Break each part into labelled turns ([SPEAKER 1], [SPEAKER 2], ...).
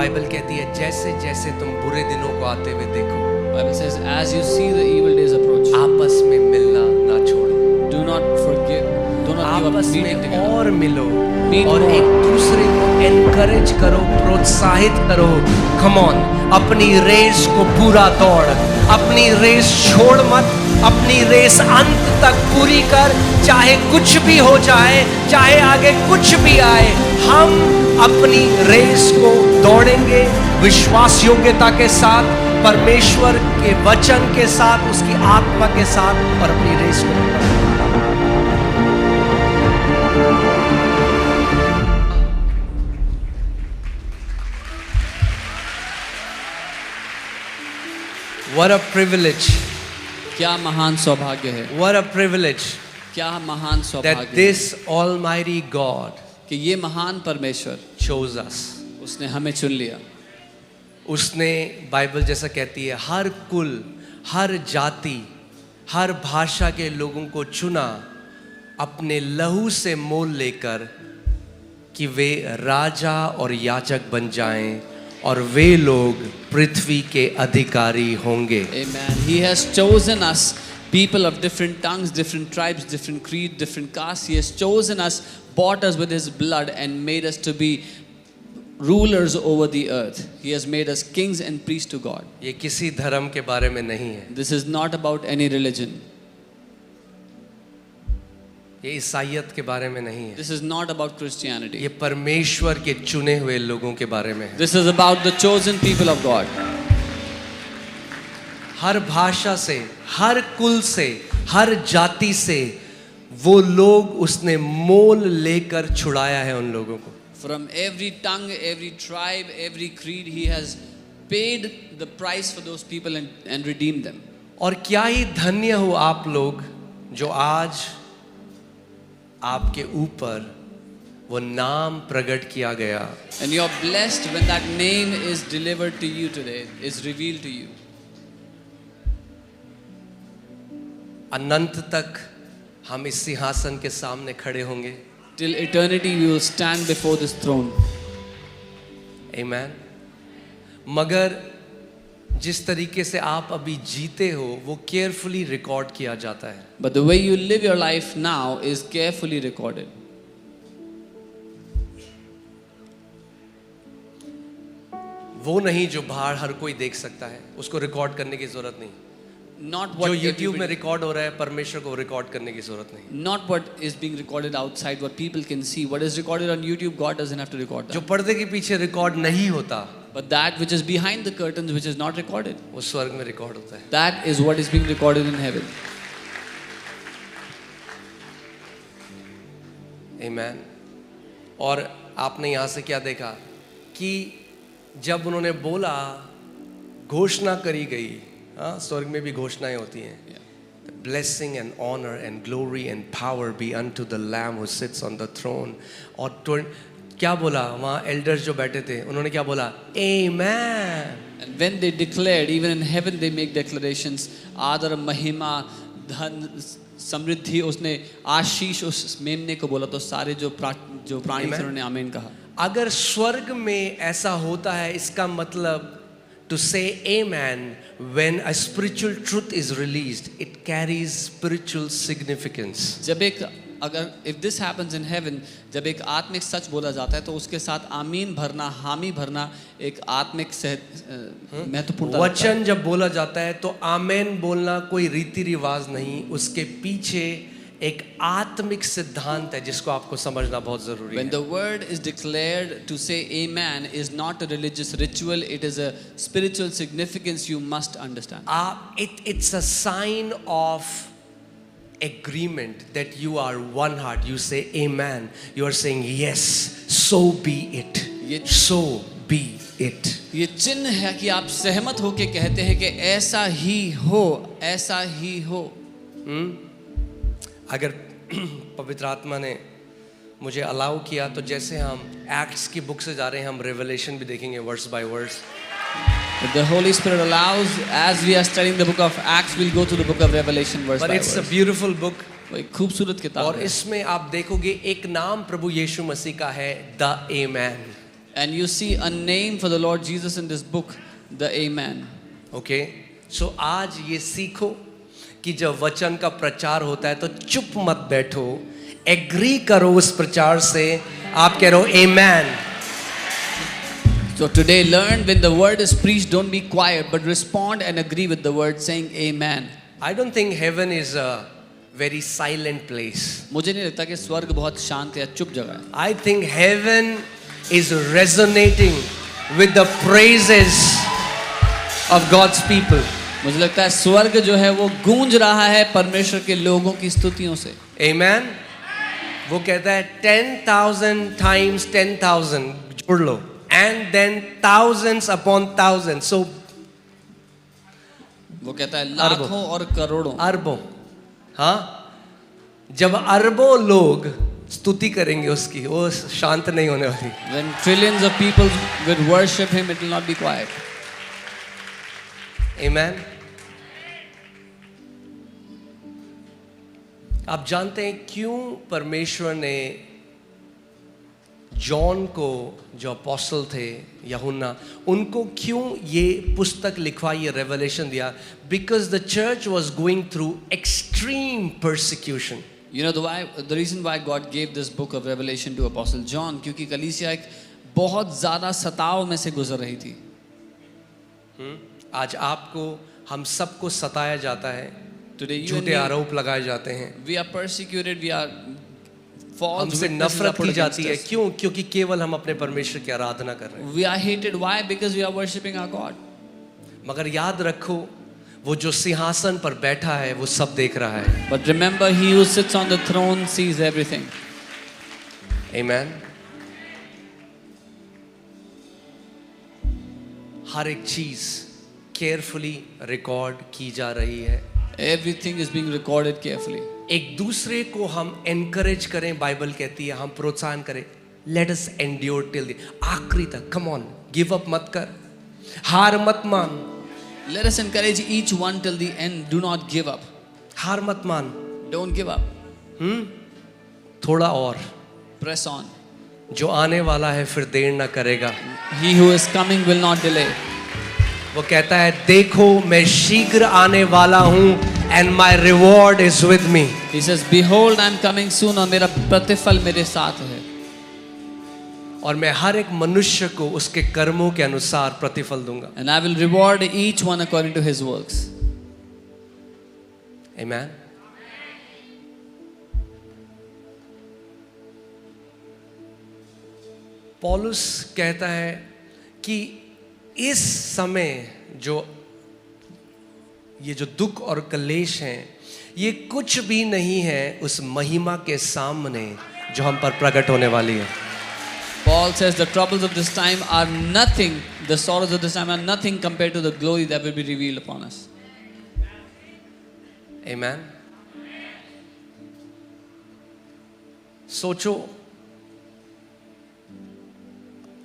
[SPEAKER 1] Bible कहती है जैसे जैसे तुम बुरे दिनों को आते हुए देखो,
[SPEAKER 2] Bible says, as you see the evil days approach,
[SPEAKER 1] आपस में मिलना ना छोड़ो,
[SPEAKER 2] do not forgive, do not give up
[SPEAKER 1] आपस
[SPEAKER 2] meeting
[SPEAKER 1] में
[SPEAKER 2] together.
[SPEAKER 1] और मिलो
[SPEAKER 2] Meet
[SPEAKER 1] और
[SPEAKER 2] more.
[SPEAKER 1] एक दूसरे को एनकरेज करो, प्रोत्साहित करो। कम ऑन, अपनी रेस को पूरा दौड़, अपनी रेस छोड़ मत, अपनी रेस अंत तक पूरी कर, चाहे कुछ भी हो जाए, चाहे आगे कुछ भी आए, हम अपनी रेस को दौड़ेंगे विश्वास योग्यता के साथ, परमेश्वर के वचन के साथ, उसकी आत्मा के साथ, और अपनी रेस को दौड़ेंगे। What a privilege!
[SPEAKER 2] क्या महान सौभाग्य है,
[SPEAKER 1] What a privilege
[SPEAKER 2] क्या महान
[SPEAKER 1] that
[SPEAKER 2] सौभाग्य है
[SPEAKER 1] this Almighty God
[SPEAKER 2] कि ये महान परमेश्वर
[SPEAKER 1] chose us.
[SPEAKER 2] उसने हमें चुन लिया।
[SPEAKER 1] उसने, बाइबल जैसा कहती है, हर कुल, हर जाति, हर भाषा के लोगों को चुना अपने लहू से मोल लेकर कि वे राजा और याजक बन जाएं और वे लोग पृथ्वी के अधिकारी होंगे।
[SPEAKER 2] Amen. He has chosen us, people of different tongues, different tribes, different creed, different castes. He has chosen us, bought us with His blood, and made us to be rulers over the earth. He has made us kings and priests to God.
[SPEAKER 1] ये किसी धर्म के बारे में नहीं है,
[SPEAKER 2] This is not about any religion.
[SPEAKER 1] ये ईसाइयत के बारे में नहीं है,
[SPEAKER 2] This is not about Christianity.
[SPEAKER 1] ये परमेश्वर के चुने हुए लोगों के बारे में है।
[SPEAKER 2] This is about the chosen people of God.
[SPEAKER 1] हर भाषा से, हर कुल से, हर जाति से वो लोग उसने मोल लेकर छुड़ाया है उन लोगों को।
[SPEAKER 2] From every tongue, every tribe, every creed, He has paid the price for those people and redeemed them.
[SPEAKER 1] और क्या ही धन्य हो आप लोग जो आज आपके ऊपर वो नाम प्रकट किया गया।
[SPEAKER 2] And you are blessed when that name is delivered to you today, is revealed to you.
[SPEAKER 1] अनंत तक हम इस सिंहासन के सामने खड़े होंगे।
[SPEAKER 2] Till eternity we will stand before this throne.
[SPEAKER 1] आमीन। मगर जिस तरीके से आप अभी जीते हो वो केयरफुली रिकॉर्ड किया जाता है।
[SPEAKER 2] But the way you live your life now is carefully recorded.
[SPEAKER 1] वो नहीं जो बाहर हर कोई देख सकता है, उसको रिकॉर्ड करने की जरूरत नहीं।
[SPEAKER 2] Not
[SPEAKER 1] जो
[SPEAKER 2] what
[SPEAKER 1] YouTube में
[SPEAKER 2] everybody-
[SPEAKER 1] रिकॉर्ड हो रहा है, परमेश्वर को रिकॉर्ड करने की जरूरत नहीं।
[SPEAKER 2] not what is being recorded outside, what people can see. What is recorded on YouTube, God doesn't have to record
[SPEAKER 1] जो
[SPEAKER 2] that.
[SPEAKER 1] पर्दे के पीछे रिकॉर्ड नहीं होता
[SPEAKER 2] But that which is behind the curtains, which is not recorded,
[SPEAKER 1] वो स्वर्ग में record होता है।
[SPEAKER 2] that is what is being recorded in heaven.
[SPEAKER 1] आमीन। और आपने यहाँ से क्या देखा कि जब उन्होंने बोला, घोषणा करी गई, हाँ, स्वर्ग में भी घोषणाएं होती हैं। Blessing and honor and glory and power be unto the Lamb who sits on the throne. और क्या बोला वहाँ एल्डर्स जो बैठे थे, उन्होंने क्या बोला? Amen.
[SPEAKER 2] And when they declared, even in heaven they make declarations, आदर, महिमा, धन, समृद्धि, उसने आशीष उस मेमने को बोला, तो सारे जो प्राणी थे उन्होंने आमीन कहा।
[SPEAKER 1] अगर स्वर्ग में ऐसा होता है, इसका मतलब to say amen when a spiritual truth is released, it carries spiritual significance.
[SPEAKER 2] जब एक अगर if this happens in heaven, जब एक आत्मिक सच बोला जाता है तो उसके साथ आमीन भरना, हामी भरना एक आत्मिक महत्वपूर्ण
[SPEAKER 1] वचन जब बोला जाता है तो आमेन बोलना कोई रीति रिवाज नहीं, उसके पीछे एक आत्मिक सिद्धांत है जिसको आपको समझना बहुत जरूरी है।
[SPEAKER 2] When the word is declared, to say amen is not a religious ritual, it is a spiritual significance you must understand.
[SPEAKER 1] It's a sign of agreement that you are one heart. You say amen, you are saying yes, so be it, so be it.
[SPEAKER 2] ये चिन्ह है कि आप सहमत होके कहते हैं कि ऐसा ही हो, ऐसा ही हो।
[SPEAKER 1] अगर पवित्र आत्मा ने मुझे अलाउ किया तो जैसे हम एक्ट्स की बुक से जा रहे हैं, हम रेवलेशन भी देखेंगे verse by verse.
[SPEAKER 2] If the Holy Spirit allows, as we are studying the book of Acts, we'll go to the book of Revelation verse
[SPEAKER 1] But
[SPEAKER 2] by
[SPEAKER 1] it's a
[SPEAKER 2] verse.
[SPEAKER 1] beautiful book.
[SPEAKER 2] वो एक खूबसूरत किताब
[SPEAKER 1] और
[SPEAKER 2] है।
[SPEAKER 1] इसमें आप देखोगे एक नाम प्रभु यीशु मसीह का है, the amen.
[SPEAKER 2] And you see a name for the Lord Jesus in this book, the Amen.
[SPEAKER 1] Okay, so आज ये सीखो कि जब वचन का प्रचार होता है तो चुप मत बैठो, एग्री करो उस प्रचार से। आप कह रहे हो आमेन।
[SPEAKER 2] So today learn, when the word is preached, don't be quiet, but respond and agree with the word, saying Amen.
[SPEAKER 1] I don't think heaven is a very silent place.
[SPEAKER 2] मुझे नहीं लगता कि स्वर्ग बहुत शांत या चुप जगह है।
[SPEAKER 1] I think heaven is resonating with the praises of God's people.
[SPEAKER 2] मुझे लगता है स्वर्ग जो है वो गूंज रहा है परमेश्वर के लोगों की स्तुतियों से।
[SPEAKER 1] Amen. वो कहता है 10,000 times 10,000 जोड़ लो, and then thousands upon thousands. So
[SPEAKER 2] वो कहता है लाखों और करोड़ों,
[SPEAKER 1] अरबों, हाँ, जब अरबों लोग स्तुति करेंगे उसकी, वो शांत नहीं होने वाली।
[SPEAKER 2] when trillions of people will worship him, it will not be quiet.
[SPEAKER 1] Amen. आप जानते हैं क्यों परमेश्वर ने जॉन को, जो अपोस्टल थे, यूहन्ना, उनको क्यों ये पुस्तक लिखवा, ये रेवलेशन दिया? Because the church was going through extreme persecution.
[SPEAKER 2] You know the reason why God gave this book of Revelation to Apostle John, क्योंकि कलीसिया एक बहुत ज़्यादा सताव में से गुजर रही थी।
[SPEAKER 1] आज आपको, हम सबको सताया जाता है,
[SPEAKER 2] Today you and
[SPEAKER 1] झूठे
[SPEAKER 2] me,
[SPEAKER 1] आरोप लगाए जाते हैं,
[SPEAKER 2] we are persecuted, we are false
[SPEAKER 1] हमसे
[SPEAKER 2] witnesses are
[SPEAKER 1] नफरत
[SPEAKER 2] put
[SPEAKER 1] की
[SPEAKER 2] against
[SPEAKER 1] जाती है।
[SPEAKER 2] us.
[SPEAKER 1] क्यों? क्योंकि केवल हम अपने परमेश्वर की आराधना कर रहे हैं।
[SPEAKER 2] We are hated. Why? Because we are worshiping our God.
[SPEAKER 1] मगर याद रखो, वो जो सिंहासन पर बैठा है वो सब देख रहा है।
[SPEAKER 2] But remember, he who sits on the throne sees everything.
[SPEAKER 1] Amen. हर एक चीज केयरफुली रिकॉर्ड की जा रही है।
[SPEAKER 2] Everything is being recorded carefully.
[SPEAKER 1] एक दूसरे को हम एनकरेज करें, बाइबल कहती है हम प्रोत्साहन करें। Let us endure till the आखिरी तक। कम ऑन, गिव अप मत कर, हार मत मान,
[SPEAKER 2] Let us encourage each one till the end. Do not give up.
[SPEAKER 1] हार मत मान।
[SPEAKER 2] Don't give up.
[SPEAKER 1] थोड़ा और,
[SPEAKER 2] Press on.
[SPEAKER 1] जो आने वाला है फिर देर ना करेगा।
[SPEAKER 2] He who is coming will not delay.
[SPEAKER 1] वो कहता है देखो मैं शीघ्र आने वाला हूँ, and my reward is with me.
[SPEAKER 2] He says, behold, I am coming soon, और मेरा प्रतिफल मेरे साथ है।
[SPEAKER 1] और मैं हर एक मनुष्य को उसके कर्मों के अनुसार प्रतिफल दूंगा।
[SPEAKER 2] And I will reward each one according to his works.
[SPEAKER 1] Amen. पौलुस कहता है कि इस समय ये जो दुख और कलेश हैं, ये कुछ भी नहीं है उस महिमा के सामने जो हम पर प्रकट होने वाली है।
[SPEAKER 2] Paul says the troubles of this time are nothing, the sorrows of this time are nothing compared to the glory that will be revealed upon us.
[SPEAKER 1] Amen. सोचो,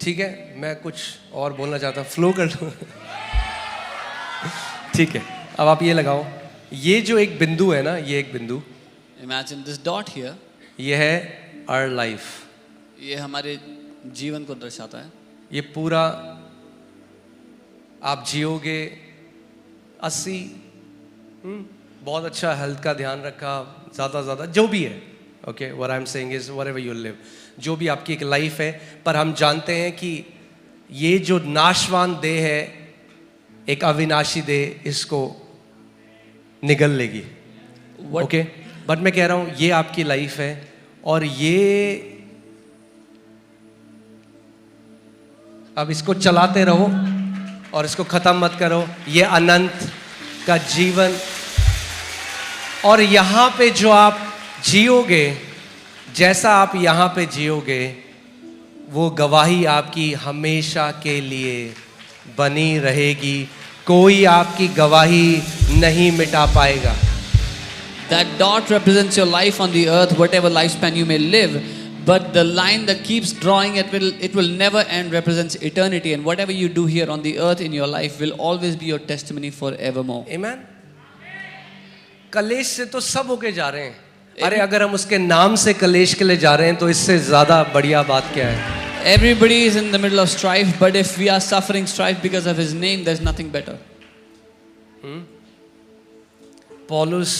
[SPEAKER 1] ठीक है, मैं कुछ और बोलना चाहता हूँ, फ्लो कर लो। ठीक है, अब आप ये लगाओ, ये जो एक बिंदु है ना, ये एक बिंदु,
[SPEAKER 2] Imagine this dot here.
[SPEAKER 1] ये है our life।
[SPEAKER 2] ये हमारे जीवन को दर्शाता है।
[SPEAKER 1] ये पूरा आप जियोगे 80, बहुत अच्छा हेल्थ का ध्यान रखा, ज़्यादा जो भी है, okay, what I am saying is whatever you live, जो भी आपकी एक लाइफ है, पर हम जानते हैं कि ये जो नाशवान देह है एक अविनाशी देह इसको निगल लेगी। ओके, बट मैं कह रहा हूँ ये आपकी लाइफ है, और ये अब इसको चलाते रहो और इसको ख़त्म मत करो। ये अनंत का जीवन, और यहाँ पे जो आप जियोगे, जैसा आप यहाँ पे जियोगे, वो गवाही आपकी हमेशा के लिए बनी रहेगी। कोई आपकी गवाही नहीं मिटा पाएगा।
[SPEAKER 2] That dot represents your life on the earth, whatever lifespan you may live. But the line that keeps drawing, it will never end, represents eternity. And whatever you do here on the earth in your life will always be your testimony forevermore.
[SPEAKER 1] Amen. कलेश से तो सब होके जा रहे हैं। अरे अगर हम उसके नाम से कलेश के लिए जा रहे हैं तो इससे ज़्यादा बढ़िया बात क्या है?
[SPEAKER 2] Everybody is in the middle of strife, but if we are suffering strife because of His name, there's nothing better.
[SPEAKER 1] पौलुस,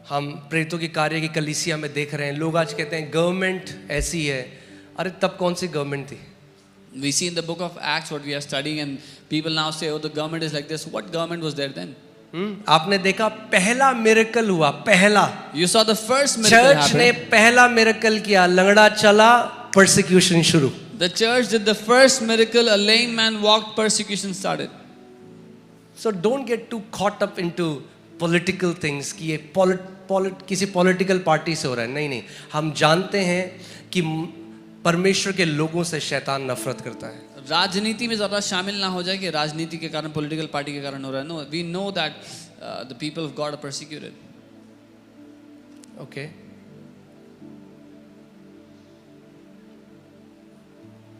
[SPEAKER 1] हम प्रेरितों की कार्य की कलीसिया में देख रहे हैं, लोग आज कहते हैं गवर्नमेंट ऐसी है. अरे तब कौन सी गवर्नमेंट थी?
[SPEAKER 2] We see in the book of Acts what we are studying, and people now say, oh, the government is like this. What government was there then?
[SPEAKER 1] आपने देखा पहला मिरेकल हुआ, पहला.
[SPEAKER 2] You saw the first miracle
[SPEAKER 1] church ने
[SPEAKER 2] happen.
[SPEAKER 1] पहला miracle किया, लंगड़ा चला, परसिक्यूशन शुरू.
[SPEAKER 2] The church did the first miracle, a lame man walked, persecution started.
[SPEAKER 1] So don't get too caught up into political things कि ये किसी पॉलिटिकल पार्टी से हो रहा है. नहीं नहीं, हम जानते हैं कि परमेश्वर के लोगों से शैतान नफरत करता है.
[SPEAKER 2] राजनीति में ज़्यादा शामिल ना हो जाए कि राजनीति के कारण, पॉलिटिकल पार्टी के कारण हो रहा है. No, we know that the people of God are persecuted.
[SPEAKER 1] Okay,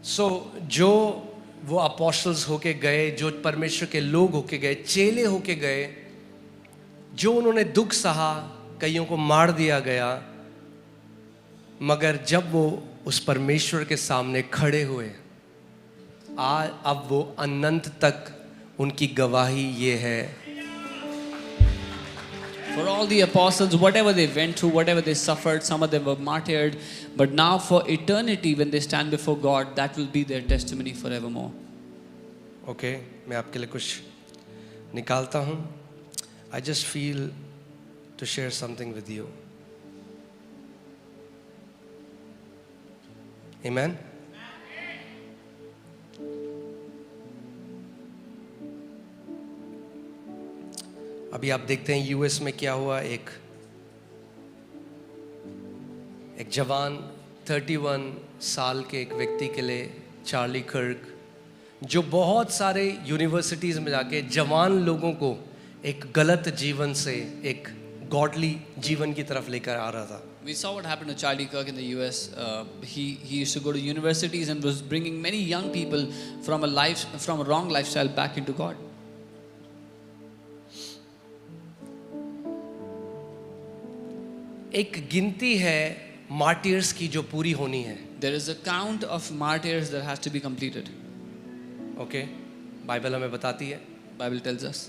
[SPEAKER 1] so जो वो अपोस्टल्स होके गए, जो परमेश्वर के लोग होके गए, चेले होके गए, जो उन्होंने दुख सहा, कईयों को मार दिया गया, मगर जब वो उस परमेश्वर के सामने खड़े हुए, अब वो अनंत तक उनकी गवाही ये है.
[SPEAKER 2] For all the apostles, whatever they went through, whatever they suffered, some of them were martyred, but now for eternity when they stand before God, that will be their testimony forevermore.
[SPEAKER 1] Okay, मैं आपके लिए कुछ निकालता हूँ. I just feel to share something with you. Amen. अभी आप देखते हैं यूएस में क्या हुआ. एक जवान 31 साल के एक व्यक्ति के लिए, चार्ली कर्क, जो बहुत सारे यूनिवर्सिटीज में जाके जवान लोगों को एक गलत जीवन से एक गॉडली जीवन की तरफ लेकर आ रहा था.
[SPEAKER 2] We saw what happened to Charlie Kirk in the US. He used to go to universities and was bringing many young people from a wrong lifestyle back into God.
[SPEAKER 1] एक गिनती है मार्टियर्स की जो पूरी होनी है.
[SPEAKER 2] There is a count of martyrs that has to be completed.
[SPEAKER 1] Okay, Bible हमें बताती है.
[SPEAKER 2] Bible tells us.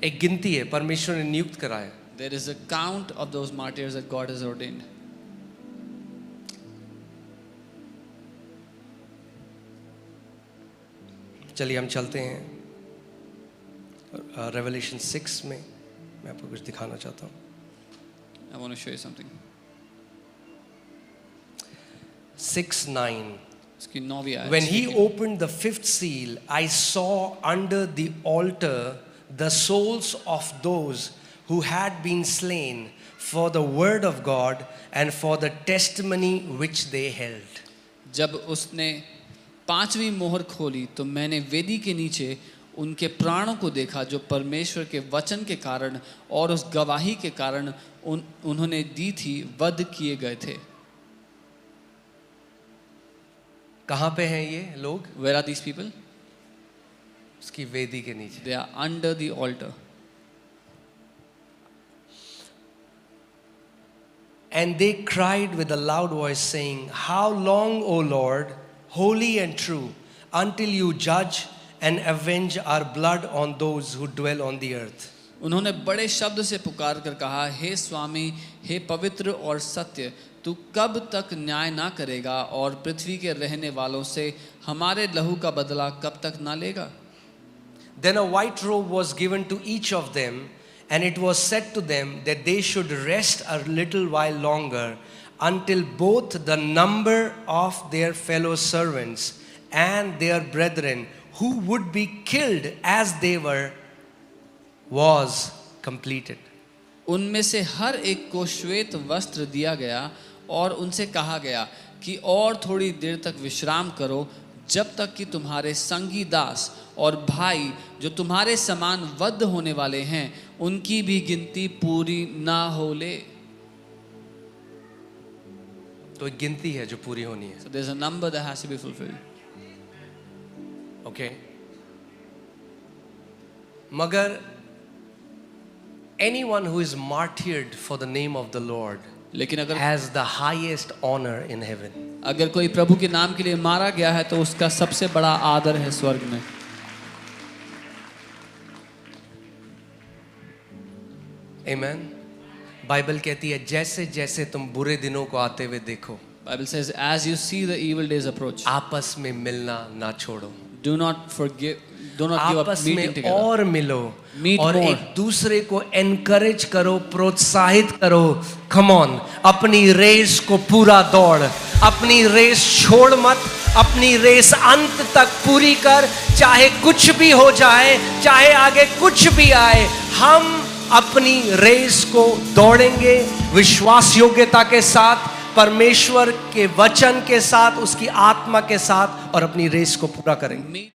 [SPEAKER 1] एक गिनती है, परमेश्वर ने नियुक्त करा है.
[SPEAKER 2] There is a count of those martyrs that God has ordained.
[SPEAKER 1] चलिए हम चलते हैं रेवलेशन 6 में. मैं आपको कुछ दिखाना चाहता हूँ.
[SPEAKER 2] I want to show you something.
[SPEAKER 1] 6:9.
[SPEAKER 2] इसकी 9वीं आयत.
[SPEAKER 1] When he opened the fifth seal, I saw under the altar the souls of those who had been slain for the word of God and for the testimony which they held.
[SPEAKER 2] जब उसने 5वीं मोहर खोली तो मैंने वेदी के नीचे उनके प्राणों को देखा जो परमेश्वर के वचन के कारण और उस गवाही के कारण उन्होंने दी थी, वध किए गए थे.
[SPEAKER 1] कहाँ पे हैं ये लोग?
[SPEAKER 2] Where are these people?
[SPEAKER 1] उसकी वेदी के नीचे.
[SPEAKER 2] They are under the altar.
[SPEAKER 1] And they cried with a loud voice saying, How long, O Lord, holy and true, until you judge and avenge our blood on those who dwell on the earth.
[SPEAKER 2] उन्होंने बड़े शब्द से पुकार कर कहा, हे स्वामी, हे पवित्र और सत्य, तू कब तक न्याय ना करेगा और पृथ्वी के रहने वालों से हमारे लहू का बदला कब तक ना लेगा.
[SPEAKER 1] Then a white robe was given to each of them, and it was said to them that they should rest a little while longer until both the number of their fellow servants and their brethren who would be killed as they were was completed.
[SPEAKER 2] उनमें से हर एक को श्वेत वस्त्र दिया गया और उनसे कहा गया कि और थोड़ी देर तक विश्राम करो, जब तक कि तुम्हारे संगी दास और भाई जो तुम्हारे समान वध होने वाले हैं उनकी भी गिनती पूरी ना हो ले.
[SPEAKER 1] तो एक गिनती है जो पूरी होनी है.
[SPEAKER 2] So there's a number that has to be fulfilled.
[SPEAKER 1] Okay. मगर anyone who is martyred for the name of the Lord
[SPEAKER 2] लेकिन अगर
[SPEAKER 1] has the highest honor in heaven.
[SPEAKER 2] अगर कोई प्रभु के नाम के लिए मारा गया है तो उसका सबसे बड़ा आदर है स्वर्ग में.
[SPEAKER 1] Amen. बाइबल कहती है जैसे जैसे तुम बुरे दिनों को आते हुए देखो,
[SPEAKER 2] Bible says, as you see the evil days approach,
[SPEAKER 1] आपस में मिलना ना छोड़ो,
[SPEAKER 2] do not give up
[SPEAKER 1] आपस
[SPEAKER 2] meeting
[SPEAKER 1] में
[SPEAKER 2] together.
[SPEAKER 1] और मिलो
[SPEAKER 2] Meet
[SPEAKER 1] और
[SPEAKER 2] more.
[SPEAKER 1] एक दूसरे को एनकरेज करो, प्रोत्साहित करो. कम ऑन, अपनी रेस को पूरा दौड़, अपनी रेस छोड़ मत, अपनी रेस अंत तक पूरी कर. चाहे कुछ भी हो जाए, चाहे आगे कुछ भी आए, हम अपनी रेस को दौड़ेंगे विश्वास योग्यता के साथ, परमेश्वर के वचन के साथ, उसकी आत्मा के साथ, और अपनी रेस को पूरा करेंगे.